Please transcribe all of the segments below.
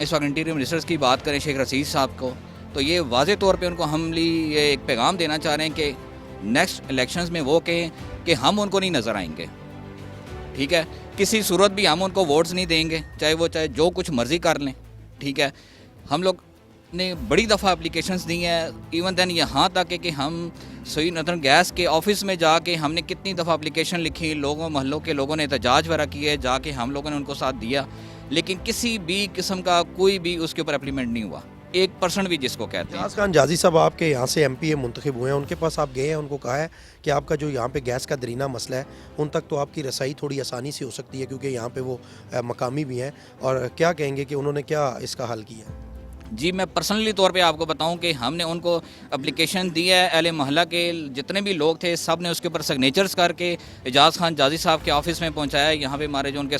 اس وقت interior ministers کی بات کریں شیخ رشید صاحب کو، تو یہ واضح طور پہ ان کو ہم یہ ایک پیغام دینا چاہ رہے ہیں کہ نیکسٹ الیکشنز میں وہ کہیں کہ ہم ان کو نہیں نظر آئیں گے، ٹھیک ہے، کسی صورت بھی ہم ان کو ووٹس نہیں دیں گے، چاہے جو کچھ مرضی کر لیں، ٹھیک ہے۔ ہم لوگ نے بڑی دفعہ اپلیکیشنز دی ہیں، ایون دین یہاں تک کہ ہم سوئی نتن گیس کے آفس میں جا کے ہم نے کتنی دفعہ اپلیکیشن لکھی، لوگوں محلوں کے لوگوں نے احتجاج وغیرہ کیے، جا کے ہم لوگوں نے ان کو ساتھ دیا، لیکن کسی بھی قسم کا کوئی بھی اس کے اوپر اپلیمنٹ نہیں ہوا، 1% بھی جس کو کہتے ہیں۔ اجاز خان جازی صاحب آپ کے یہاں سے MP منتخب ہوئے ہیں، ان کے پاس آپ گئے ہیں، ان کو کہا ہے کہ آپ کا جو یہاں پہ گیس کا درینہ مسئلہ ہے ان تک تو آپ کی رسائی تھوڑی آسانی سے ہو سکتی ہے کیونکہ یہاں پہ وہ مقامی بھی ہیں، اور کیا کہیں گے کہ انہوں نے کیا اس کا حل کیا؟ جی میں پرسنلی طور پہ آپ کو بتاؤں کہ ہم نے ان کو اپلیکیشن دی ہے، اہل محلہ کے جتنے بھی لوگ تھے سب نے اس کے اوپر سگنیچرز کر کے اجاز خان جازی صاحب کے آفس میں پہنچایا، یہاں پہ ہمارے جو ان کے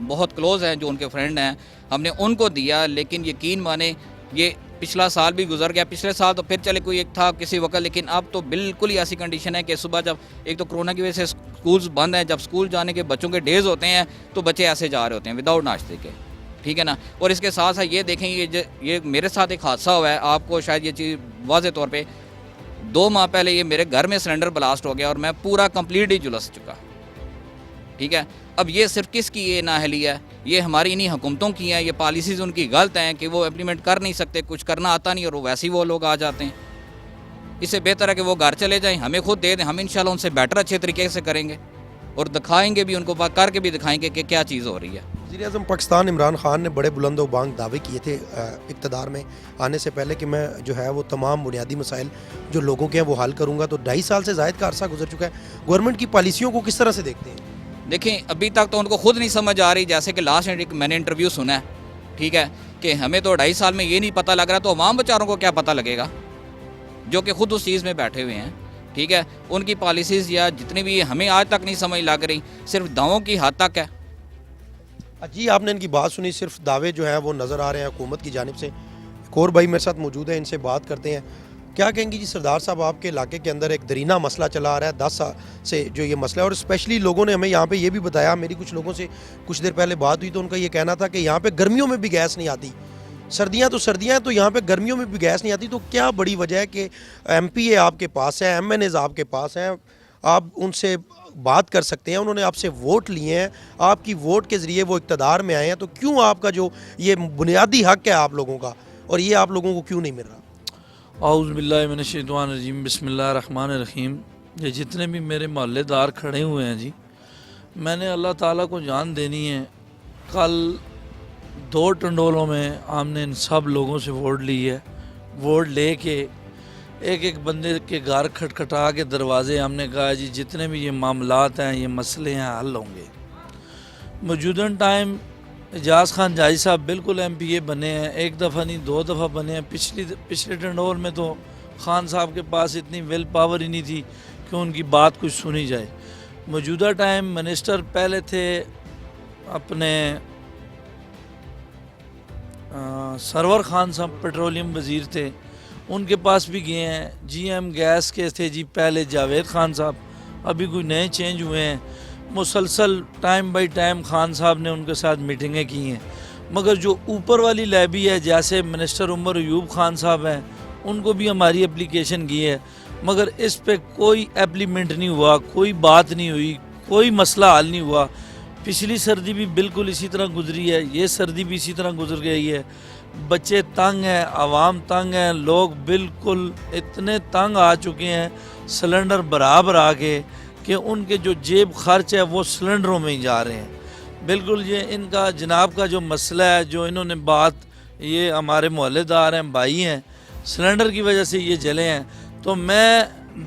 بہت کلوز ہیں، جو ان کے فرینڈ ہیں، ہم نے ان کو دیا، لیکن یقین مانے یہ پچھلا سال بھی گزر گیا، پچھلے سال تو پھر چلے کوئی ایک تھا کسی وقت، لیکن اب تو بالکل ہی ایسی کنڈیشن ہے کہ صبح جب ایک تو کرونا کی وجہ سے اسکولز بند ہیں، جب اسکول جانے کے بچوں کے ڈیز ہوتے ہیں تو بچے ایسے جا رہے ہوتے ہیں وداؤٹ ناشتے کے، ٹھیک ہے نا۔ اور اس کے ساتھ ساتھ یہ دیکھیں یہ میرے ساتھ ایک حادثہ ہوا ہے، آپ کو شاید یہ چیز واضح طور پہ 2 ماہ پہلے یہ میرے گھر میں سلنڈر بلاسٹ ہو گیا اور میں پورا کمپلیٹ ہی جلس چکا، ٹھیک ہے۔ اب یہ صرف کس کی یہ نااہلی ہے؟ یہ ہماری انہی حکومتوں کی ہیں، یہ پالیسیز ان کی غلط ہیں کہ وہ امپلیمنٹ کر نہیں سکتے، کچھ کرنا آتا نہیں اور وہ ویسے ہی وہ لوگ آ جاتے ہیں۔ اس سے بہتر ہے کہ وہ گھر چلے جائیں، ہمیں خود دے دیں، ہم انشاءاللہ ان سے بیٹر اچھے طریقے سے کریں گے اور دکھائیں گے بھی ان کو، کر کے بھی دکھائیں گے کہ کیا چیز ہو رہی ہے۔ وزیر اعظم پاکستان عمران خان نے بڑے بلند و بانگ دعوے کیے تھے اقتدار میں آنے سے پہلے کہ میں جو ہے وہ تمام بنیادی مسائل جو لوگوں کے ہیں وہ حل کروں گا، تو 2.5 سال سے زائد کا عرصہ گزر چکا ہے، گورنمنٹ کی پالیسیوں کو کس طرح سے دیکھتے ہیں؟ دیکھیں ابھی تک تو ان کو خود نہیں سمجھ آ رہی، جیسے کہ لاسٹ میں نے انٹرویو سنا ہے، ٹھیک ہے، کہ ہمیں تو 2.5 سال میں یہ نہیں پتہ لگ رہا، تو عوام بیچاروں کو کیا پتہ لگے گا جو کہ خود اس چیز میں بیٹھے ہوئے ہیں، ٹھیک ہے۔ ان کی پالیسیز یا جتنی بھی ہمیں آج تک نہیں سمجھ لگ رہی، صرف دعووں کی حد تک ہے۔ جی آپ نے ان کی بات سنی، صرف دعوے جو ہیں وہ نظر آ رہے ہیں حکومت کی جانب سے۔ ایک اور بھائی میرے ساتھ موجود ہے، ان سے بات کرتے ہیں۔ کیا کہیں گی جی سردار صاحب، آپ کے علاقے کے اندر ایک درینہ مسئلہ چلا آ رہا ہے 10 سال سے جو یہ مسئلہ ہے، اور اسپیشلی لوگوں نے ہمیں یہاں پہ یہ بھی بتایا، میری کچھ لوگوں سے کچھ دیر پہلے بات ہوئی تو ان کا یہ کہنا تھا کہ یہاں پہ گرمیوں میں بھی گیس نہیں آتی، سردیاں ہیں تو یہاں پہ گرمیوں میں بھی گیس نہیں آتی، تو کیا بڑی وجہ ہے کہ MP آپ کے پاس ہیں، MNAs آپ کے پاس ہیں، آپ ان سے بات کر سکتے ہیں، انہوں نے آپ سے ووٹ لیے ہیں، آپ کی ووٹ کے ذریعے وہ اقتدار میں آئے ہیں، تو کیوں آپ کا جو یہ بنیادی حق ہے آپ لوگوں کا، اور یہ آپ لوگوں کو کیوں نہیں مل رہا؟ اعوذ باللہ من الشیطان الرجیم، بسم اللہ الرحمن الرحیم۔ یہ جتنے بھی میرے محلے دار کھڑے ہوئے ہیں جی، میں نے اللہ تعالیٰ کو جان دینی ہے، کل 2 ٹنڈولوں میں ہم نے ان سب لوگوں سے ووٹ لی ہے، ووٹ لے کے ایک ایک بندے کے گھر کھٹکھٹا کے دروازے ہم نے کہا جی جتنے بھی یہ معاملات ہیں، یہ مسئلے ہیں، حل ہوں گے۔ موجودہ ٹائم اجاز خان جازی صاحب بالکل MPA بنے ہیں، 1 دفعہ نہیں 2 دفعہ بنے ہیں۔ پچھلے ٹنڈول میں تو خان صاحب کے پاس اتنی ویل پاور ہی نہیں تھی کہ ان کی بات کچھ سنی جائے۔ موجودہ ٹائم منسٹر پہلے تھے اپنے سرور خان صاحب، پیٹرولیم وزیر تھے، ان کے پاس بھی گئے ہیں۔ GM گیس کے تھے جی پہلے جاوید خان صاحب، ابھی کوئی نئے چینج ہوئے ہیں، مسلسل ٹائم بائی ٹائم خان صاحب نے ان کے ساتھ میٹنگیں کی ہیں، مگر جو اوپر والی لیبی ہے جیسے منسٹر عمر ایوب خان صاحب ہیں، ان کو بھی ہماری اپلیکیشن کی ہے، مگر اس پہ کوئی ایپلیمنٹ نہیں ہوا، کوئی بات نہیں ہوئی، کوئی مسئلہ حل نہیں ہوا۔ پچھلی سردی بھی بالکل اسی طرح گزری ہے، یہ سردی بھی اسی طرح گزر گئی ہے۔ بچے تنگ ہیں، عوام تنگ ہیں، لوگ بالکل اتنے تنگ آ چکے ہیں سلنڈر برابر آ کے کہ ان کے جو جیب خرچ ہے وہ سلنڈروں میں ہی جا رہے ہیں۔ بالکل یہ ان کا جناب کا جو مسئلہ ہے، جو انہوں نے بات، یہ ہمارے محلے دار ہیں، بھائی ہیں، سلنڈر کی وجہ سے یہ جلے ہیں، تو میں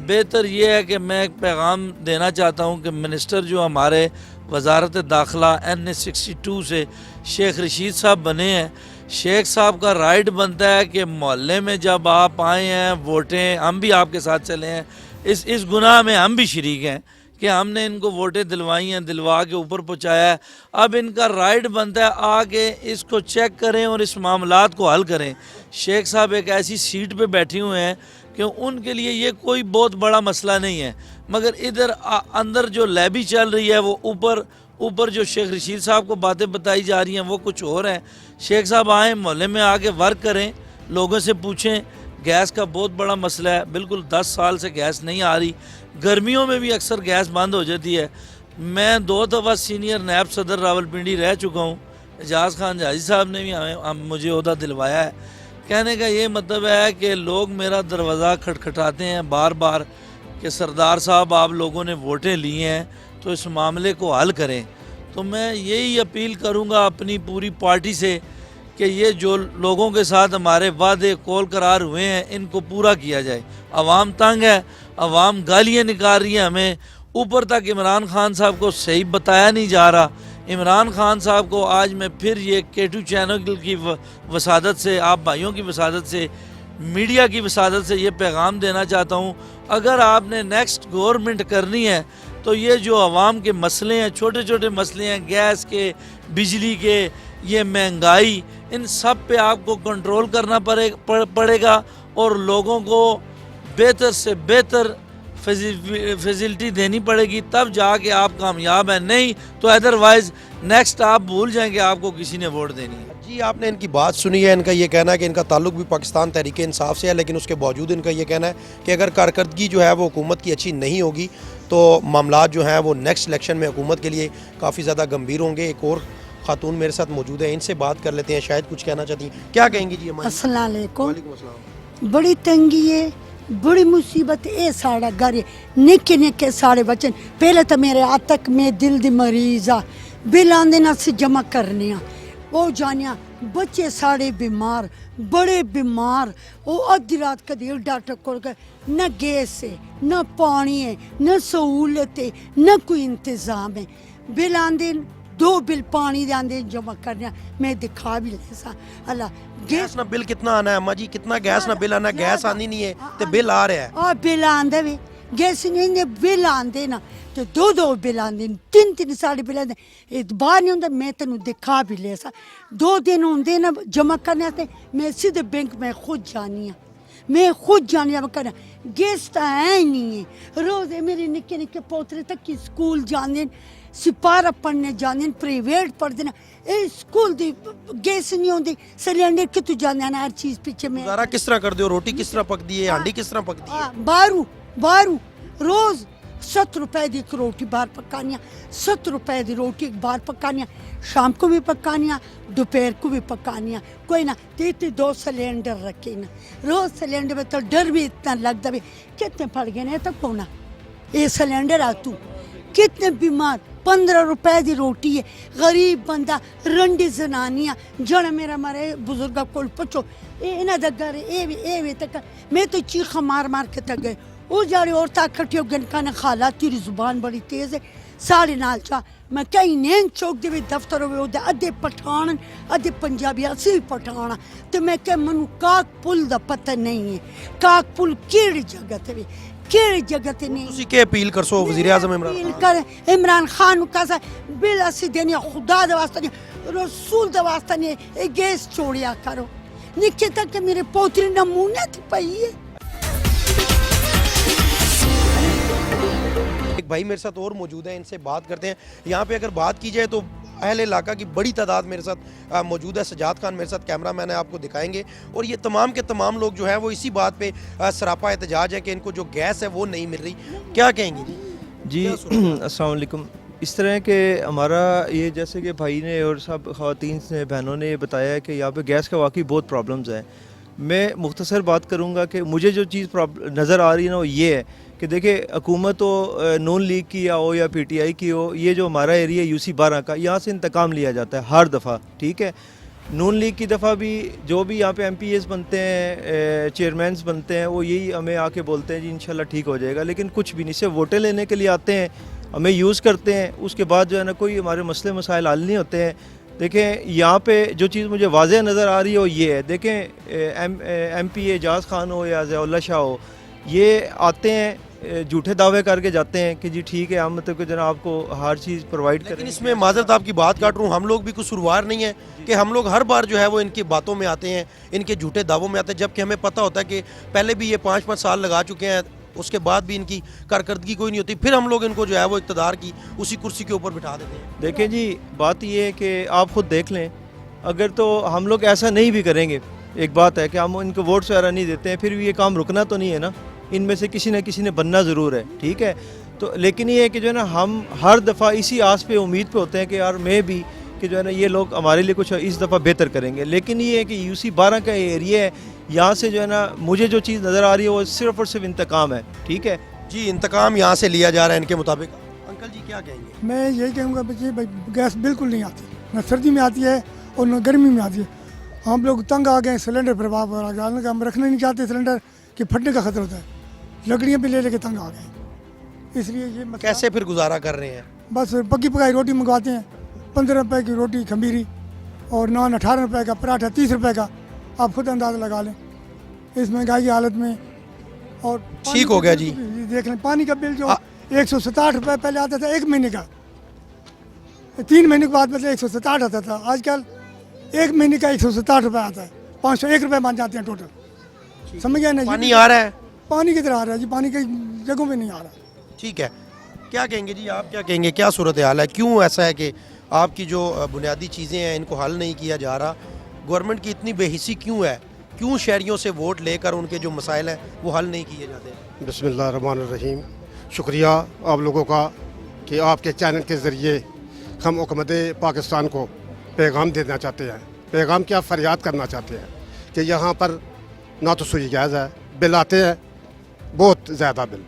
بہتر یہ ہے کہ میں ایک پیغام دینا چاہتا ہوں کہ منسٹر جو ہمارے وزارت داخلہ NA62 سے شیخ رشید صاحب بنے ہیں، شیخ صاحب کا رائٹ بنتا ہے کہ محلے میں جب آپ آئے ہیں ووٹیں، ہم بھی آپ کے ساتھ چلے ہیں، اس گناہ میں ہم بھی شریک ہیں کہ ہم نے ان کو ووٹیں دلوائی ہیں، دلوا کے اوپر پہنچایا ہے۔ اب ان کا رائٹ بنتا ہے آ کے اس کو چیک کریں اور اس معاملات کو حل کریں۔ شیخ صاحب ایک ایسی سیٹ پہ بیٹھے ہوئے ہیں کہ ان کے لیے یہ کوئی بہت بڑا مسئلہ نہیں ہے، مگر ادھر اندر جو لیبی چل رہی ہے وہ اوپر اوپر جو شیخ رشید صاحب کو باتیں بتائی جا رہی ہیں وہ کچھ اور ہیں. شیخ صاحب آئیں محلے میں آ کے ورک کریں, لوگوں سے پوچھیں. گیس کا بہت بڑا مسئلہ ہے, بالکل 10 سال سے گیس نہیں آ رہی, گرمیوں میں بھی اکثر گیس بند ہو جاتی ہے. میں 2 دفعہ سینئر نیب صدر راولپنڈی رہ چکا ہوں. اعجاز خان جاجی صاحب نے بھی مجھے عہدہ دلوایا ہے. کہنے کا یہ مطلب ہے کہ لوگ میرا دروازہ کھٹکھٹاتے ہیں بار بار کہ سردار صاحب آپ لوگوں نے ووٹیں لی ہیں تو اس معاملے کو حل کریں. تو میں یہی اپیل کروں گا اپنی پوری پارٹی سے کہ یہ جو لوگوں کے ساتھ ہمارے وعدے کول قرار ہوئے ہیں ان کو پورا کیا جائے. عوام تنگ ہے, عوام گالیاں نکال رہی ہیں ہمیں, اوپر تک عمران خان صاحب کو صحیح بتایا نہیں جا رہا. عمران خان صاحب کو آج میں پھر یہ K2 چینل کی وسادت سے, آپ بھائیوں کی وسادت سے, میڈیا کی وسادت سے یہ پیغام دینا چاہتا ہوں, اگر آپ نے نیکسٹ گورنمنٹ کرنی ہے تو یہ جو عوام کے مسئلے ہیں, چھوٹے چھوٹے مسئلے ہیں, گیس کے, بجلی کے, یہ مہنگائی, ان سب پہ آپ کو کنٹرول کرنا پڑے گا اور لوگوں کو بہتر سے بہتر فیسلٹی دینی پڑے گی, تب جا کے آپ کامیاب ہیں. نہیں تو ادروائز نیکسٹ آپ بھول جائیں کہ آپ کو کسی نے ووٹ دینی ہے. جی آپ نے ان کی بات سنی ہے. ان کا یہ کہنا ہے کہ ان کا تعلق بھی پاکستان تحریک انصاف سے ہے, لیکن اس کے باوجود ان کا یہ کہنا ہے کہ اگر کارکردگی جو ہے وہ حکومت کی اچھی نہیں ہوگی تو معاملات جو ہیں وہ نیکسٹ الیکشن میں حکومت کے لیے کافی زیادہ گمبھیر ہوں گے. ایک اور خاتون میرے ساتھ موجود ہے, ان سے بات کر لیتے ہیں, شاید کچھ کہنا چاہتی ہیں. کیا کہیں گی جی؟ السلام علیکم. وعلیکم السلام. بڑی تنگی ہے, بڑی مصیبت ہے. ساڑا گھر ہے, نکے نکے ساڑے بچن. پہلے تو میرے آج تک میں دل دی مریض آ, بل آندے نہ سے جمع کرنے وہ جانیا. بچے ساڑے بیمار, بڑے بیمار. وہ ادھی رات کدی ڈاکٹر کو نہ گیس ہے, نہ پانی ہے, نہ سہولت ہے, نہ کوئی انتظام ہے. بل آندے 2 بل پانی دے آندے جمع کرنے, میں دکھا بھی لے سا. اللہ گیس نہ بل کتنا آنا ہے اماں جی, کتنا گیس نہ بل آنا ہے؟ گیس آنی نہیں ہے تو بل آ رہا ہے. اور بل آندے بھی گیس نہیں بل آندے نا تو 2 بل آندے, 3 ساڑے بل آندے. اعتبار نہیں ہوتا, میں تینوں دکھا بھی لے سا. 2 دن ہوندے نا جمع کرنے آتے, میں سیدھے بینک میں خود جانی ہوں, میں خود جانی ہوں کرنا. گیس تو ہے ہی نہیں ہے. روز میرے نکے نکے پوترے تک کی اسکول جانے, سپارہ پڑھنے جانے, پرائیویٹ پڑھتے نا. اسکول دی گیس نہیں ہوندی, سلینڈر کتوں جانے نا, ہر چیز پیچھے میں. گزارا کس طرح کر دیو؟ روٹی کس طرح پکتی ہے, ہانڈی کس طرح پکتی ہے؟ بارو روز 7 روپے دی ایک روٹی باہر پکانی, 7 روپے دی روٹی ایک باہر پکانی, شام کو بھی پکانی, دوپہر کو بھی پکانی. کوئی نہ 2 سلینڈر رکھے نا, روز سلینڈر میں تو ڈر بھی اتنا لگتا بھی کتنے پڑ گئے نا تو کونا یہ سلینڈر آ تو کتنے بیمار. 15 روپے دی روٹی ہے. غریب بندہ, رنڈی زنانیاں جڑا میرا مارے بزرگا کول پچو انہاں دا گھر اے وی تک میں تو چیخا مار مار کے تک گئے. وہ جاڑے عورتاں کھٹی ہو گن کانے خالہ تیری زبان بڑی تیز ہے ساڑے نال چاہ. میں کہیں نین چوک دے بھی دفتر ہوئے ہوتے ادھے پٹھان ادھے پنجابی اسی پٹھانا. تو میں کہ منو کاک پل دا پتہ نہیں ہے, کاک پل کیڑی جگہ تے کیڑی جگہ تے نہیں. تسی کے اپیل کرسو وزیر اعظم عمران خان کا بل اسی دینی خدا دا واسطہ نہیں, رسول دا واسطہ نہیں, گیس چھوڑیا کرو. نکے تک میرے پوتری نمونہ تھی پئی ہے. ایک بھائی میرے ساتھ اور موجود ہیں, ان سے بات کرتے ہیں. یہاں پہ اگر بات کی جائے تو اہل علاقہ کی بڑی تعداد میرے ساتھ موجود ہے. سجاد خان میرے ساتھ کیمرہ مین ہے, آپ کو دکھائیں گے. اور یہ تمام کے تمام لوگ جو ہیں وہ اسی بات پہ سراپا احتجاج ہے کہ ان کو جو گیس ہے وہ نہیں مل رہی. کیا کہیں گے جی؟ السلام علیکم. اس طرح کہ ہمارا یہ جیسے کہ بھائی نے اور سب خواتین نے بہنوں نے بتایا ہے کہ یہاں پہ گیس کا واقعی بہت پرابلمز ہیں. میں مختصر بات کروں گا کہ مجھے جو چیز نظر آ رہی ہے نا وہ یہ ہے کہ دیکھیں حکومت ہو نون لیگ کی ہو یا پی ٹی آئی کی ہو, یہ جو ہمارا ایریا UC 12 کا, یہاں سے انتقام لیا جاتا ہے ہر دفعہ. ٹھیک ہے, نون لیگ کی دفعہ بھی جو بھی یہاں پہ MPAs بنتے ہیں, چیئرمینس بنتے ہیں, وہ یہی ہمیں آ کے بولتے ہیں جی انشاءاللہ ٹھیک ہو جائے گا, لیکن کچھ بھی نہیں. صرف ووٹیں لینے کے لیے آتے ہیں, ہمیں یوز کرتے ہیں, اس کے بعد جو ہے نا کوئی ہمارے مسئلے مسائل حل نہیں ہوتے ہیں. دیکھیں یہاں پہ جو چیز مجھے واضح نظر آ رہی ہے وہ یہ ہے, دیکھیں MPA اعجاز خان ہو یا ضیاء اللہ شاہ ہو, یہ آتے ہیں جھوٹے دعوے کر کے جاتے ہیں کہ جی ٹھیک ہے ہم مطلب کہ جناب آپ کو ہر چیز پرووائڈ کریں. لیکن اس میں معذرت آپ کی بات کاٹ رہا ہوں, ہم لوگ بھی قصوروار نہیں ہیں کہ ہم لوگ ہر بار جو ہے وہ ان کی باتوں میں آتے ہیں, ان کے جھوٹے دعووں میں آتے ہیں, جبکہ ہمیں پتہ ہوتا ہے کہ پہلے بھی یہ 5 سال لگا چکے ہیں اس کے بعد بھی ان کی کارکردگی کوئی نہیں ہوتی, پھر ہم لوگ ان کو جو ہے وہ اقتدار کی اسی کرسی کے اوپر بٹھا دیتے ہیں. دیکھیں جی بات یہ ہے کہ آپ خود دیکھ لیں, اگر تو ہم لوگ ایسا نہیں بھی کریں گے, ایک بات ہے کہ ہم ان کو ووٹس وغیرہ نہیں دیتے ہیں, پھر بھی یہ کام رکنا تو نہیں ہے نا, ان میں سے کسی نہ کسی نے بننا ضرور ہے, ٹھیک ہے. تو لیکن یہ ہے کہ جو ہے نا ہم ہر دفعہ اسی آس پہ امید پہ ہوتے ہیں کہ یار میں بھی کہ جو ہے نا یہ لوگ ہمارے لیے کچھ اس دفعہ بہتر کریں گے. لیکن یہ ہے کہ UC 12 کا ایریا ہے, یہاں سے جو ہے نا مجھے جو چیز نظر آ رہی ہے وہ صرف اور صرف انتقام ہے, ٹھیک ہے. جی انتقام یہاں سے لیا جا رہا ہے ان کے مطابق. انکل جی کیا کہیں گے؟ میں یہی کہوں گا بچے بھائی گیس بالکل نہیں آتی, نہ سردی میں آتی ہے اور نہ گرمی میں آتی ہے. ہم لوگ تنگ آ گئے سلنڈر پر, ہم رکھنا نہیں چاہتے سلنڈر کہ پھٹنے کا خطرہ ہوتا ہے, لکڑیاں پہ لے کے تنگ آ گئے, اس لیے یہ کیسے پھر گزارا کر رہے ہیں؟ بس پکی پکائی روٹی منگواتے ہیں, 15 روپے کی روٹی کھمیری اور نان 18 روپے کا, پراٹھا 30 روپے کا, آپ خود اندازہ لگا لیں اس مہنگائی کی حالت میں. اور ٹھیک ہو گیا جی, دیکھ لیں پانی کا بل جو 167 روپے پہلے آتا تھا ایک مہینے کا, 3 مہینے کے بعد مطلب 167 آتا تھا, آج کل ایک مہینے کا 167 روپے آتا ہے, 501 روپے بن جاتے ہیں ٹوٹل. سمجھ گئے نا؟ پانی آ رہا ہے, پانی کی طرح آ رہا ہے جی, پانی کئی جگہوں پہ نہیں آ رہا. ٹھیک ہے. کیا کہیں گے جی, آپ کیا کہیں گے, کیا صورتحال ہے, کیوں ایسا ہے کہ آپ کی جو بنیادی چیزیں ہیں ان کو حل نہیں کیا جا رہا, گورنمنٹ کی اتنی بے حسی کیوں ہے, کیوں شہریوں سے ووٹ لے کر ان کے جو مسائل ہیں وہ حل نہیں کیے جاتے؟ بسم اللہ الرحمن الرحیم. شکریہ آپ لوگوں کا کہ آپ کے چینل کے ذریعے ہم حکومت پاکستان کو پیغام دینا چاہتے ہیں. پیغام کیا, فریاد کرنا چاہتے ہیں کہ یہاں پر نہ تو سوئی گیس ہے, بل آتے ہیں بہت زیادہ بل,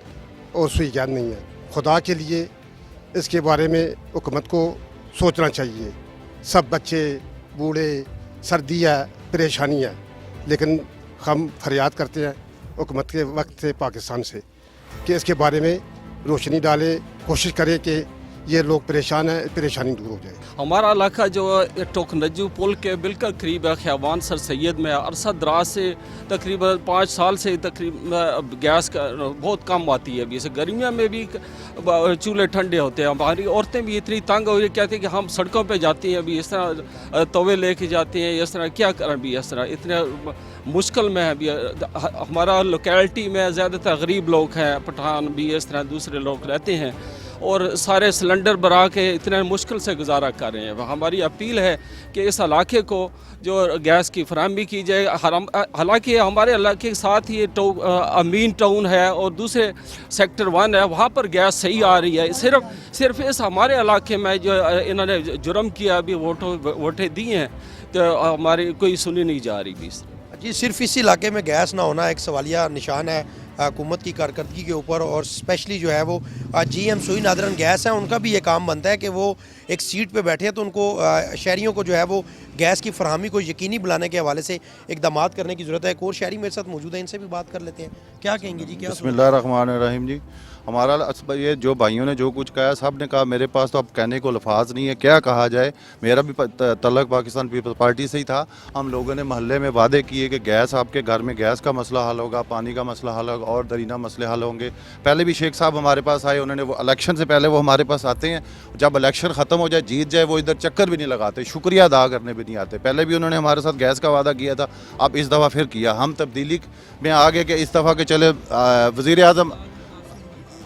اور سوئی گیس نہیں ہے. خدا کے لیے اس کے بارے میں حکومت کو سوچنا چاہیے. سب بچے بوڑھے, سردی ہے, پریشانی ہے, لیکن ہم فریاد کرتے ہیں حکومت کے وقت سے پاکستان سے کہ اس کے بارے میں روشنی ڈالے, کوشش کرے کہ یہ لوگ پریشان ہیں, پریشانی دور ہو جائے. ہمارا علاقہ جو ٹوکنجو پل کے بالکل قریب ہے, خیابان سر سید میں, عرصہ دراز سے تقریباً 5 سال سے تقریباً گیس کا بہت کم آتی ہے. ابھی اسے گرمیوں میں بھی چولہے ٹھنڈے ہوتے ہیں. ہماری عورتیں بھی اتنی تنگ ہو رہی کہتے ہیں کہ ہم سڑکوں پہ جاتی ہیں, ابھی اس طرح توے لے کے جاتے ہیں, اس طرح کیا کریں, بھی اس طرح اتنے مشکل میں ہے. ابھی ہمارا لوکیلٹی میں زیادہ تر غریب لوگ ہیں, پٹھان بھی اس طرح دوسرے لوگ رہتے ہیں, اور سارے سلنڈر بھرا کے اتنے مشکل سے گزارا کر رہے ہیں. ہماری اپیل ہے کہ اس علاقے کو جو گیس کی فراہمی کی جائے. حالانکہ ہمارے علاقے کے ساتھ ہی امین ٹاؤن ہے اور دوسرے سیکٹر 1 ہے, وہاں پر گیس صحیح آ رہی ہے. صرف اس ہمارے علاقے میں جو انہوں نے جرم کیا, ابھی ووٹیں دی ہیں, تو ہماری کوئی سنی نہیں جا رہی. بھی جی صرف اس علاقے میں گیس نہ ہونا ایک سوالیہ نشان ہے حکومت کی کارکردگی کے اوپر, اور اسپیشلی جو ہے وہ GM سوئی نادرن گیس ہے, ان کا بھی یہ کام بنتا ہے کہ وہ ایک سیٹ پہ بیٹھے ہیں, تو ان کو شہریوں کو جو ہے وہ گیس کی فراہمی کو یقینی بنانے کے حوالے سے اقدامات کرنے کی ضرورت ہے. ایک اور شہری میرے ساتھ موجود ہے, ان سے بھی بات کر لیتے ہیں. کیا کہیں گے جی, کیا؟ بسم اللہ الرحمن الرحیم. جی ہمارا یہ جو بھائیوں نے جو کچھ کہا, سب نے کہا, میرے پاس تو اب کہنے کو الفاظ نہیں ہے, کیا کہا جائے. میرا بھی تعلق پاکستان پیپلز پارٹی سے ہی تھا. ہم لوگوں نے محلے میں وعدے کیے کہ گیس, آپ کے گھر میں گیس کا مسئلہ حل ہوگا, پانی کا مسئلہ حل ہوگا, اور درینہ مسئلے حل ہوں گے. پہلے بھی شیخ صاحب ہمارے پاس آئے, انہوں نے وہ الیکشن سے پہلے وہ ہمارے پاس آتے ہیں, جب الیکشن ختم ہو جائے, جیت جائے, وہ ادھر چکر بھی نہیں لگاتے, شکریہ ادا کرنے بھی نہیں آتے. پہلے بھی انہوں نے ہمارے ساتھ گیس کا وعدہ کیا تھا, اب اس دفعہ پھر کیا. ہم تبدیلی میں آگے کہ اس دفعہ کے چلے وزیر اعظم,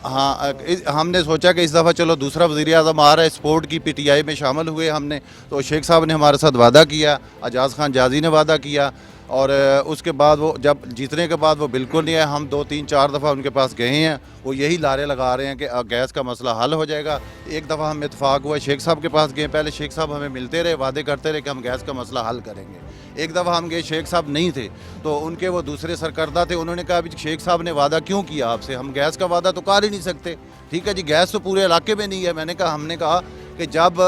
ہاں ہم نے سوچا کہ اس دفعہ چلو دوسرا وزیر اعظم آ رہا ہے, سپورٹ کی PTI میں شامل ہوئے ہم نے. تو شیخ صاحب نے ہمارے ساتھ وعدہ کیا, اعجاز خان جازی نے وعدہ کیا, اور اس کے بعد وہ جب جیتنے کے بعد وہ بالکل نہیں ہے. ہم 2 3 4 دفعہ ان کے پاس گئے ہیں, وہ یہی لارے لگا رہے ہیں کہ گیس کا مسئلہ حل ہو جائے گا. ایک دفعہ ہم اتفاق ہوا, شیخ صاحب کے پاس گئے, پہلے شیخ صاحب ہمیں ملتے رہے, وعدے کرتے رہے کہ ہم گیس کا مسئلہ حل کریں گے. ایک دفعہ ہم گئے, شیخ صاحب نہیں تھے, تو ان کے وہ دوسرے سرکردہ تھے, انہوں نے کہا ابھی شیخ صاحب نے وعدہ کیوں کیا آپ سے, ہم گیس کا وعدہ تو کر ہی نہیں سکتے. ٹھیک ہے جی, گیس تو پورے علاقے میں نہیں ہے. میں نے کہا, ہم نے کہا کہ جب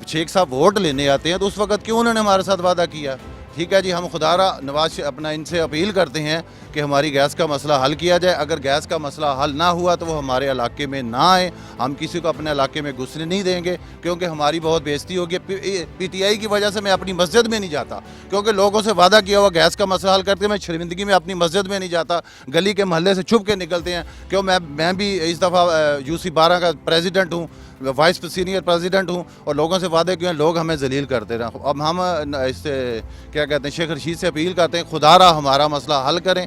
شیخ صاحب ووٹ لینے آتے ہیں تو اس وقت کیوں انہوں نے ہمارے ساتھ وعدہ کیا. ٹھیک ہے جی, ہم خدا را نواز اپنا ان سے اپیل کرتے ہیں کہ ہماری گیس کا مسئلہ حل کیا جائے. اگر گیس کا مسئلہ حل نہ ہوا تو وہ ہمارے علاقے میں نہ آئے, ہم کسی کو اپنے علاقے میں گھسنے نہیں دیں گے, کیونکہ ہماری بہت بےزتی ہوگی. PTI کی وجہ سے میں اپنی مسجد میں نہیں جاتا, کیونکہ لوگوں سے وعدہ کیا ہوا گیس کا مسئلہ حل کرتے, میں شرمندگی میں اپنی مسجد میں نہیں جاتا, گلی کے محلے سے چھپ کے نکلتے ہیں. کیوں میں بھی اس دفعہ UC 12 کا پریزیڈنٹ ہوں, وائس سینئر پریزیڈنٹ ہوں, اور لوگوں سے وعدے کیے ہیں, لوگ ہمیں ذلیل کرتے رہے. اب ہم اس سے کیا کہتے ہیں, شیخ رشید سے اپیل کرتے ہیں, خدا را ہمارا مسئلہ حل کریں.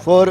4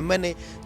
MNA